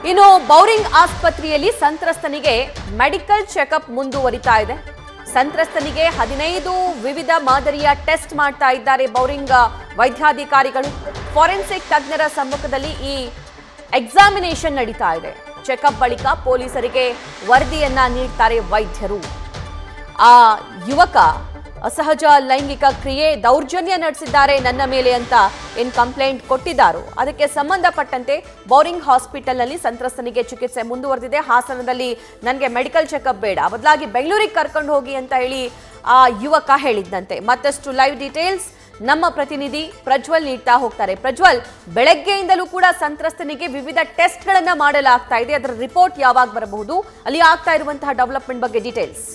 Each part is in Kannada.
ಇನ್ನು ಬೌರಿಂಗ್ ಆಸ್ಪತ್ರೆಯಲ್ಲಿ ಸಂತ್ರಸ್ತನಿಗೆ ಮೆಡಿಕಲ್ ಚೆಕಪ್ ಮುಂದುವರಿತಾ ಇದೆ. ಸಂತ್ರಸ್ತನಿಗೆ 15 ವಿವಿಧ ಮಾದರಿಯ ಟೆಸ್ಟ್ ಮಾಡ್ತಾ ಇದ್ದಾರೆ ಬೌರಿಂಗ್ ವೈದ್ಯಾಧಿಕಾರಿಗಳು. ಫಾರೆನ್ಸಿಕ್ ತಜ್ಞರ ಸಮ್ಮುಖದಲ್ಲಿ ಈ ಎಕ್ಸಾಮಿನೇಷನ್ ನಡೀತಾ ಇದೆ. ಚೆಕಪ್ ಬಳಿಕ ಪೊಲೀಸರಿಗೆ ವರದಿಯನ್ನ ನೀಡ್ತಾರೆ ವೈದ್ಯರು. ಆ ಯುವಕ ಅಸಹಜ ಲೈಂಗಿಕ ಕ್ರಿಯೆ ದೌರ್ಜನ್ಯ ನಡೆಸಿದ್ದಾರೆ ನನ್ನ ಮೇಲೆ ಅಂತ ಏನು ಕಂಪ್ಲೇಂಟ್ ಕೊಟ್ಟಿದ್ದಾರೋ ಅದಕ್ಕೆ ಸಂಬಂಧಪಟ್ಟಂತೆ ಬೌರಿಂಗ್ ಹಾಸ್ಪಿಟಲ್ನಲ್ಲಿ ಸಂತ್ರಸ್ತನಿಗೆ ಚಿಕಿತ್ಸೆ ಮುಂದುವರೆದಿದೆ. ಹಾಸನದಲ್ಲಿ ನನಗೆ ಮೆಡಿಕಲ್ ಚೆಕಪ್ ಬೇಡ, ಬದಲಾಗಿ ಬೆಂಗಳೂರಿಗೆ ಕರ್ಕೊಂಡು ಹೋಗಿ ಅಂತ ಹೇಳಿ ಆ ಯುವಕ ಹೇಳಿದ್ದಂತೆ. ಮತ್ತಷ್ಟು ಲೈವ್ ಡೀಟೇಲ್ಸ್ ನಮ್ಮ ಪ್ರತಿನಿಧಿ ಪ್ರಜ್ವಲ್ ನೀಡ್ತಾ ಹೋಗ್ತಾರೆ. ಪ್ರಜ್ವಲ್, ಬೆಳಗ್ಗೆಯಿಂದಲೂ ಕೂಡ ಸಂತ್ರಸ್ತನಿಗೆ ವಿವಿಧ ಟೆಸ್ಟ್ಗಳನ್ನ ಮಾಡಲಾಗ್ತಾ ಇದೆ. ಅದರ ರಿಪೋರ್ಟ್ ಯಾವಾಗ ಬರಬಹುದು? ಅಲ್ಲಿ ಆಗ್ತಾ ಇರುವಂತಹ ಡೆವಲಪ್ಮೆಂಟ್ ಬಗ್ಗೆ ಡೀಟೇಲ್ಸ್.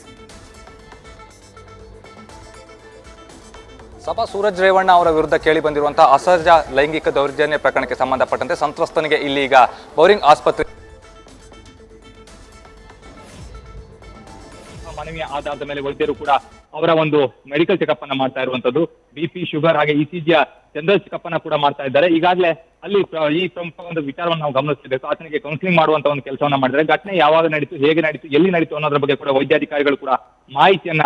ಸಭಾ ಸೂರಜ್ ರೇವಣ್ಣ ಅವರ ವಿರುದ್ಧ ಕೇಳಿ ಬಂದಿರುವಂತಹ ಅಸಹಜ ಲೈಂಗಿಕ ದೌರ್ಜನ್ಯ ಪ್ರಕರಣಕ್ಕೆ ಸಂಬಂಧಪಟ್ಟಂತೆ ಸಂತ್ರಸ್ತನಿಗೆ ಇಲ್ಲಿ ಈಗ ಬೌರಿಂಗ್ ಆಸ್ಪತ್ರೆ ಮನವಿಯ ಆಧಾರದ ಮೇಲೆ ವೈದ್ಯರು ಕೂಡ ಅವರ ಒಂದು ಮೆಡಿಕಲ್ ಚೆಕಪ್ ಅನ್ನ ಮಾಡ್ತಾ ಇರುವಂತದ್ದು. ಬಿಪಿ, ಶುಗರ್ ಹಾಗೆ ಇಸಿಜಿಯ ಜನರಲ್ ಚೆಕಪ್ ಅನ್ನ ಕೂಡ ಮಾಡ್ತಾ ಇದ್ದಾರೆ. ಈಗಾಗಲೇ ಅಲ್ಲಿ ಈ ಪ್ರಮುಖ ಒಂದು ವಿಚಾರವನ್ನು ನಾವು ಗಮನಿಸಬೇಕು. ಆತನಿಗೆ ಕೌನ್ಸಿಲಿಂಗ್ ಮಾಡುವಂತ ಒಂದು ಕೆಲಸವನ್ನ ಮಾಡಿದ್ದಾರೆ. ಘಟನೆ ಯಾವಾಗ ನಡೀತು, ಹೇಗೆ ನಡೀತು, ಎಲ್ಲಿ ನಡೀತು ಅನ್ನೋದ್ರ ಬಗ್ಗೆ ಕೂಡ ವೈದ್ಯಾಧಿಕಾರಿಗಳು ಕೂಡ ಮಾಹಿತಿಯನ್ನ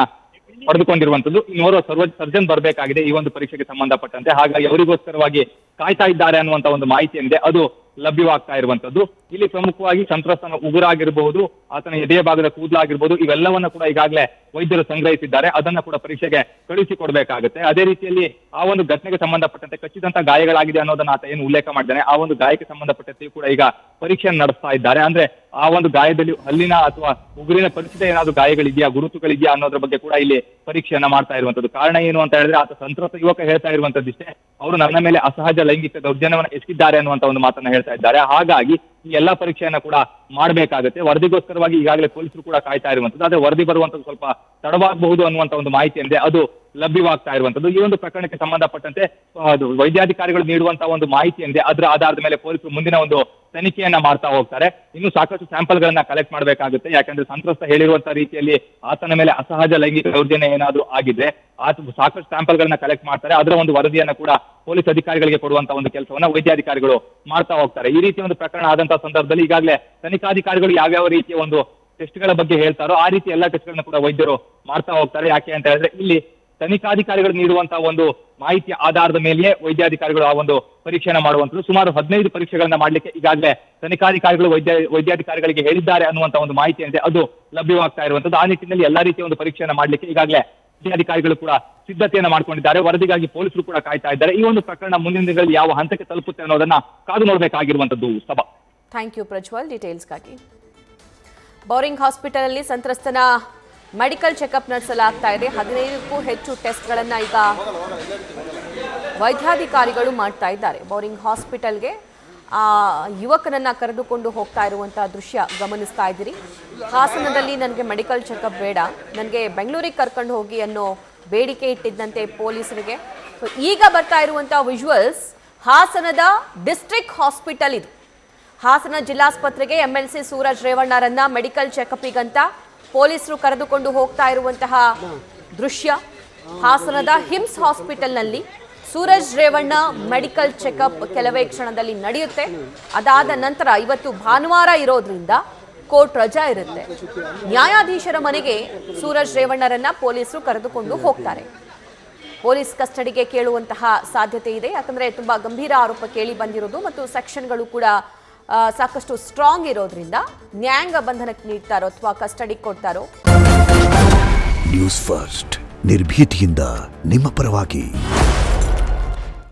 ಪಡೆದುಕೊಂಡಿರುವಂತದ್ದು. ಇನ್ನೋರ್ವ ಸರ್ಜನ್ ಬರಬೇಕಾಗಿದೆ ಈ ಒಂದು ಪರೀಕ್ಷೆಗೆ ಸಂಬಂಧಪಟ್ಟಂತೆ. ಹಾಗಾಗಿ ಅವರಿಗೋಸ್ಕರವಾಗಿ ಕಾಯ್ತಾ ಇದ್ದಾರೆ ಅನ್ನುವಂತ ಒಂದು ಮಾಹಿತಿ ಏನಿದೆ ಅದು ಲಭ್ಯವಾಗ್ತಾ ಇರುವಂತದ್ದು. ಇಲ್ಲಿ ಪ್ರಮುಖವಾಗಿ ಸಂತ್ರಸ್ತನ ಉಗುರಾಗಿರಬಹುದು, ಆತನ ಎದೆಯ ಭಾಗದ ಕೂದಲಾಗಿರ್ಬೋದು, ಇವೆಲ್ಲವನ್ನ ಕೂಡ ಈಗಾಗಲೇ ವೈದ್ಯರು ಸಂಗ್ರಹಿಸಿದ್ದಾರೆ. ಅದನ್ನ ಕೂಡ ಪರೀಕ್ಷೆಗೆ ಕಳುಹಿಸಿಕೊಡ್ಬೇಕಾಗುತ್ತೆ. ಅದೇ ರೀತಿಯಲ್ಲಿ ಆ ಒಂದು ಘಟನೆಗೆ ಸಂಬಂಧಪಟ್ಟಂತೆ ಖಚಿತ ಗಾಯಗಳಾಗಿದೆ ಅನ್ನೋದನ್ನ ಆತ ಏನು ಉಲ್ಲೇಖ ಮಾಡಿದ್ದಾನೆ, ಆ ಒಂದು ಗಾಯಕ್ಕೆ ಸಂಬಂಧಪಟ್ಟಂತೆ ಕೂಡ ಈಗ ಪರೀಕ್ಷೆಯನ್ನು ನಡೆಸ್ತಾ ಇದ್ದಾರೆ. ಅಂದ್ರೆ ಆ ಒಂದು ಗಾಯದಲ್ಲಿ ಹಲ್ಲಿನ ಅಥವಾ ಉಗುರಿನ ಪರಿಚಿತ ಏನಾದ್ರು ಗಾಯಗಳಿದೆಯಾ, ಗುರುತುಗಳಿದೆಯಾ ಅನ್ನೋದ್ರ ಬಗ್ಗೆ ಕೂಡ ಇಲ್ಲಿ ಪರೀಕ್ಷೆಯನ್ನ ಮಾಡ್ತಾ ಇರುವಂತದ್ದು. ಕಾರಣ ಏನು ಅಂತ ಹೇಳಿದ್ರೆ ಆತ ಸಂತ್ರಸ್ತ ಯುವಕ ಹೇಳ್ತಾ ಇರುವಂತದ್ದಿಷ್ಟೇ, ಅವರು ನನ್ನ ಮೇಲೆ ಅಸಹಜ ಲೈಂಗಿಕ ದೌರ್ಜನ್ಯವನ್ನು ಎಸಗಿದ್ದಾರೆ ಅನ್ನುವಂತ ಒಂದು ಮಾತನ್ನ ಹೇಳ್ತಾ ಇದ್ದಾರೆ. ಹಾಗಾಗಿ ಈ ಎಲ್ಲಾ ಪರೀಕ್ಷೆಯನ್ನ ಕೂಡ ಮಾಡಬೇಕಾಗುತ್ತೆ. ವರದಿಗೋಸ್ಕರವಾಗಿ ಈಗಾಗಲೇ ಪೊಲೀಸರು ಕೂಡ ಕಾಯ್ತಾ ಇರುವಂತದ್ದು. ಆದ್ರೆ ವರದಿ ಬರುವಂತದ್ದು ಸ್ವಲ್ಪ ತಡವಾಗಬಹುದು ಅನ್ನುವಂತ ಒಂದು ಮಾಹಿತಿ ಏನಿದೆ ಅದು ಲಭ್ಯವಾಗ್ತಾ ಇರುವಂತದ್ದು. ಈ ಒಂದು ಪ್ರಕರಣಕ್ಕೆ ಸಂಬಂಧಪಟ್ಟಂತೆ ವೈದ್ಯಾಧಿಕಾರಿಗಳು ನೀಡುವಂತಹ ಒಂದು ಮಾಹಿತಿ ಏನಿದೆ ಅದರ ಆಧಾರದ ಮೇಲೆ ಪೊಲೀಸರು ಮುಂದಿನ ಒಂದು ತನಿಖೆಯನ್ನ ಮಾಡ್ತಾ ಹೋಗ್ತಾರೆ. ಇನ್ನು ಸಾಕಷ್ಟು ಸ್ಯಾಂಪಲ್ ಗಳನ್ನ ಕಲೆಕ್ಟ್ ಮಾಡಬೇಕಾಗುತ್ತೆ. ಯಾಕಂದ್ರೆ ಸಂತ್ರಸ್ತ ಹೇಳಿರುವಂತಹ ರೀತಿಯಲ್ಲಿ ಆತನ ಮೇಲೆ ಅಸಹಜ ಲೈಂಗಿಕ ದೌರ್ಜನ್ಯ ಏನಾದ್ರು ಆಗಿದ್ರೆ ಆತ ಸಾಕಷ್ಟು ಸ್ಯಾಂಪಲ್ ಗಳನ್ನ ಕಲೆಕ್ಟ್ ಮಾಡ್ತಾರೆ. ಅದರ ಒಂದು ವರದಿಯನ್ನ ಕೂಡ ಪೊಲೀಸ್ ಅಧಿಕಾರಿಗಳಿಗೆ ಕೊಡುವಂತಹ ಒಂದು ಕೆಲಸವನ್ನ ವೈದ್ಯಾಧಿಕಾರಿಗಳು ಮಾಡ್ತಾ ಹೋಗ್ತಾರೆ. ಈ ರೀತಿಯ ಒಂದು ಪ್ರಕರಣ ಆದಂತಹ ಸಂದರ್ಭದಲ್ಲಿ ಈಗಾಗಲೇ ತನಿಖಾಧಿಕಾರಿಗಳು ಯಾವ್ಯಾವ ರೀತಿಯ ಒಂದು ಟೆಸ್ಟ್ಗಳ ಬಗ್ಗೆ ಹೇಳ್ತಾರೋ ಆ ರೀತಿ ಎಲ್ಲಾ ಟೆಸ್ಟ್ಗಳನ್ನ ಕೂಡ ವೈದ್ಯರು ಮಾಡ್ತಾ ಹೋಗ್ತಾರೆ. ಯಾಕೆ ಅಂತ ಹೇಳಿದ್ರೆ ಇಲ್ಲಿ ತನಿಖಾಧಿಕಾರಿಗಳು ನೀಡುವಂತಹ ಒಂದು ಮಾಹಿತಿಯ ಆಧಾರದ ಮೇಲೆಯೇ ವೈದ್ಯಾಧಿಕಾರಿಗಳು ಆ ಒಂದು ಪರೀಕ್ಷೆಯನ್ನ ಮಾಡುವಂತದ್ದು. ಸುಮಾರು 15 ಪರೀಕ್ಷೆಗಳನ್ನ ಮಾಡ್ಲಿಕ್ಕೆ ಈಗಾಗಲೇ ತನಿಖಾಧಿಕಾರಿಗಳು ವೈದ್ಯಾಧಿಕಾರಿಗಳಿಗೆ ಹೇಳಿದ್ದಾರೆ ಅನ್ನುವಂತ ಒಂದು ಮಾಹಿತಿ ಏನಿದೆ ಅದು ಲಭ್ಯವಾಗ್ತಾ ಇರುವಂತದ್ದು. ಆ ನಿಟ್ಟಿನಲ್ಲಿ ಎಲ್ಲಾ ರೀತಿಯ ಒಂದು ಪರೀಕ್ಷೆಯನ್ನ ಮಾಡ್ಲಿಕ್ಕೆ ಈಗಾಗಲೇ ವೈದ್ಯಾಧಿಕಾರಿಗಳು ಕೂಡ ಸಿದ್ಧತೆಯನ್ನ ಮಾಡ್ಕೊಂಡಿದ್ದಾರೆ. ವರದಿಗಾಗಿ ಪೊಲೀಸರು ಕೂಡ ಕಾಯ್ತಾ ಇದ್ದಾರೆ. ಈ ಒಂದು ಪ್ರಕರಣ ಮುಂದಿನ ದಿನಗಳಲ್ಲಿ ಯಾವ ಹಂತಕ್ಕೆ ತಲುಪುತ್ತೆ ಅನ್ನೋದನ್ನ ಕಾದು ನೋಡಬೇಕಾಗಿರುವಂತದ್ದು. ಸಭಾ, ಥ್ಯಾಂಕ್ ಯು ಪ್ರಜ್ವಲ್ ಡೀಟೇಲ್ಸ್ಗಾಗಿ. ಬೌರಿಂಗ್ ಹಾಸ್ಪಿಟಲ್ ಅಲ್ಲಿ ಸಂತ್ರಸ್ತನ ಮೆಡಿಕಲ್ ಚೆಕಪ್ ನಡೆಸಲಾಗ್ತಾ ಇದೆ. 15ಕ್ಕೂ ಹೆಚ್ಚು ಟೆಸ್ಟ್ಗಳನ್ನ ಈಗ ವೈದ್ಯಾಧಿಕಾರಿಗಳು ಮಾಡ್ತಾ ಇದ್ದಾರೆ. ಬೌರಿಂಗ್ ಹಾಸ್ಪಿಟಲ್ಗೆ ಆ ಯುವಕನನ್ನ ಕರೆದುಕೊಂಡು ಹೋಗ್ತಾ ಇರುವಂತಹ ದೃಶ್ಯ ಗಮನಿಸ್ತಾ ಇದ್ದೀರಿ. ಹಾಸನದಲ್ಲಿ ನನಗೆ ಮೆಡಿಕಲ್ ಚೆಕಪ್ ಬೇಡ, ನನಗೆ ಬೆಂಗಳೂರಿಗೆ ಕರ್ಕೊಂಡು ಹೋಗಿ ಅನ್ನೋ ಬೇಡಿಕೆ ಇಟ್ಟಿದ್ದಂತೆ ಪೊಲೀಸರಿಗೆ. ಈಗ ಬರ್ತಾ ಇರುವಂತಹ ವಿಜುವಲ್ಸ್ ಹಾಸನದ ಡಿಸ್ಟ್ರಿಕ್ಟ್ ಹಾಸ್ಪಿಟಲ್ ಇದು. ಹಾಸನ ಜಿಲ್ಲಾಸ್ಪತ್ರೆಗೆ MLC ಸೂರಜ್ ರೇವಣ್ಣರನ್ನ ಮೆಡಿಕಲ್ ಚೆಕಪ್ಗಂತ ಪೊಲೀಸರು ಕರೆದುಕೊಂಡು ಹೋಗ್ತಾ ಇರುವಂತಹ ದೃಶ್ಯ. ಹಾಸನದ ಹಿಮ್ಸ್ ಹಾಸ್ಪಿಟಲ್ನಲ್ಲಿ ಸೂರಜ್ ರೇವಣ್ಣ ಮೆಡಿಕಲ್ ಚೆಕಪ್ ಕೆಲವೇ ಕ್ಷಣದಲ್ಲಿ ನಡೆಯುತ್ತೆ. ಅದಾದ ನಂತರ ಇವತ್ತು ಭಾನುವಾರ ಇರೋದ್ರಿಂದ ಕೋರ್ಟ್ ರಜಾ ಇರುತ್ತೆ. ನ್ಯಾಯಾಧೀಶರ ಮನೆಗೆ ಸೂರಜ್ ರೇವಣ್ಣರನ್ನ ಪೊಲೀಸರು ಕರೆದುಕೊಂಡು ಹೋಗ್ತಾರೆ. ಪೊಲೀಸ್ ಕಸ್ಟಡಿಗೆ ಕೇಳುವಂತಹ ಸಾಧ್ಯತೆ ಇದೆ. ಯಾಕಂದ್ರೆ ತುಂಬಾ ಗಂಭೀರ ಆರೋಪ ಕೇಳಿ ಬಂದಿರೋದು ಮತ್ತು ಸೆಕ್ಷನ್ಗಳು ಕೂಡ ಸಾಕಷ್ಟು ಸ್ಟ್ರಾಂಗ್ ಇರೋದ್ರಿಂದ ನ್ಯಾಯಾಂಗ ಬಂಧನಕ್ಕೆ ನೀಡ್ತಾರೋ ಅಥವಾ ಕಸ್ಟಡಿ ಕೊಡ್ತಾರೋ. ನ್ಯೂಸ್ ಫಸ್ಟ್ ನಿರ್ಭೀತಿಯಿಂದ ನಿಮ್ಮ ಪರವಾಗಿ.